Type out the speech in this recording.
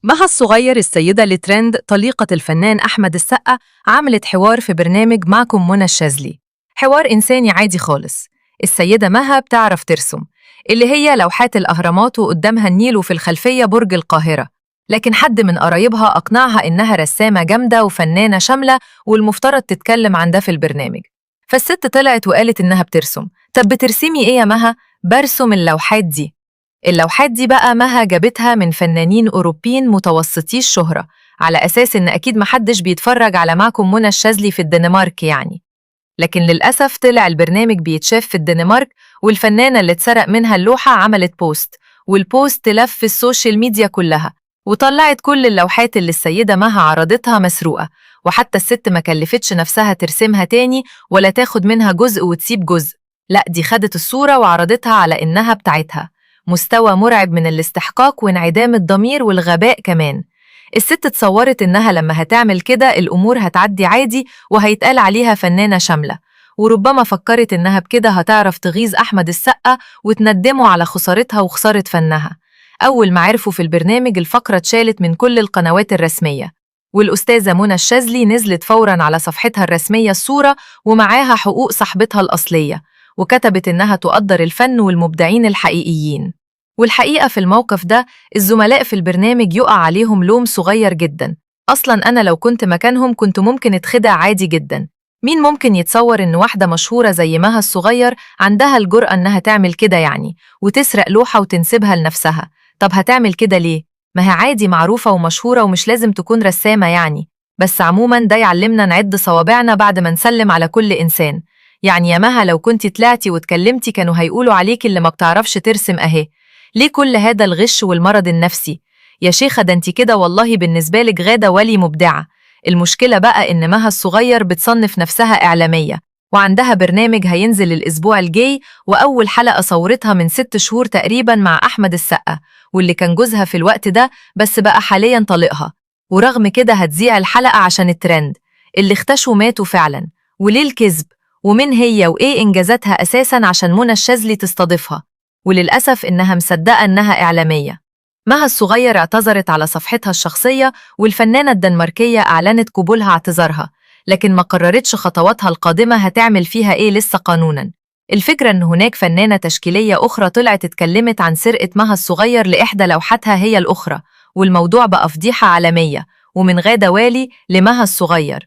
مها الصغير السيدة لترند طليقة الفنان أحمد السقا عملت حوار في برنامج معكم منى الشاذلي. حوار إنساني عادي خالص. السيدة مها بتعرف ترسم، اللي هي لوحات الأهرامات وقدامها النيل وفي الخلفية برج القاهرة. لكن حد من قرايبها أقنعها إنها رسامة جامدة وفنانة شاملة، والمفترض تتكلم عن ده في البرنامج. فالست طلعت وقالت إنها بترسم. طب بترسمي إيه يا مها؟ برسم اللوحات دي. اللوحات دي بقى مها جابتها من فنانين أوروبيين متوسطي الشهرة، على أساس إن أكيد محدش بيتفرج على معكم منى الشاذلي في الدنمارك يعني. لكن للأسف طلع البرنامج بيتشاف في الدنمارك، والفنانة اللي اتسرق منها اللوحة عملت بوست، والبوست لف في السوشيال ميديا كلها، وطلعت كل اللوحات اللي السيدة مها عرضتها مسروقة. وحتى الست ما كلفتش نفسها ترسمها تاني ولا تاخد منها جزء وتسيب جزء، لا دي خدت الصورة وعرضتها على إنها بتاعتها. مستوى مرعب من الاستحقاق وانعدام الضمير والغباء كمان. الست تصورت إنها لما هتعمل كده الأمور هتعدي عادي وهيتقال عليها فنانة شاملة، وربما فكرت إنها بكده هتعرف تغيظ أحمد السقا وتندمه على خسارتها وخسارة فنها. أول ما عرفوا في البرنامج الفقرة اتشالت من كل القنوات الرسمية، والأستاذة منى الشاذلي نزلت فوراً على صفحتها الرسمية الصورة ومعاها حقوق صاحبتها الأصلية، وكتبت إنها تقدر الفن والمبدعين الحقيقيين. والحقيقة في الموقف ده الزملاء في البرنامج يقع عليهم لوم صغير جدا. أصلاً أنا لو كنت مكانهم كنت ممكن اتخدع عادي جدا. مين ممكن يتصور إن واحدة مشهورة زي مها الصغير عندها الجرأة إنها تعمل كده يعني، وتسرق لوحة وتنسبها لنفسها؟ طب هتعمل كده ليه؟ ما هي عادي معروفة ومشهورة ومش لازم تكون رسامة يعني. بس عموماً ده يعلمنا نعد صوابعنا بعد ما نسلم على كل إنسان. يعني يا مها لو كنتي طلعتي واتكلمتي كانوا هيقولوا عليكي اللي ما بتعرفش ترسم أهي. ليه كل هذا الغش والمرض النفسي؟ يا شيخة ده انتي كده والله بالنسبة لك غادة ولي مبدعة. المشكلة بقى إن مها الصغير بتصنف نفسها إعلامية، وعندها برنامج هينزل الأسبوع الجاي، وأول حلقة صورتها من 6 شهور تقريبا مع أحمد السقا، واللي كان جوزها في الوقت ده بس بقى حاليا طليقها. ورغم كده هتذيع الحلقة عشان الترند. اللي اختشوا ماتوا فعلا. وليه الكذب؟ ومين هي وإيه إنجازاتها أساساً عشان منى الشاذلي تستضيفها؟ وللأسف إنها مصدقة إنها إعلامية. مها الصغير اعتذرت على صفحتها الشخصية، والفنانة الدنماركية أعلنت قبولها اعتذارها، لكن ما قررتش خطواتها القادمة هتعمل فيها إيه لسه قانوناً. الفكرة إن هناك فنانة تشكيلية أخرى طلعت اتكلمت عن سرقة مها الصغير لإحدى لوحاتها هي الأخرى، والموضوع بقى فضيحة عالمية، ومن غادة والي لمها الصغير.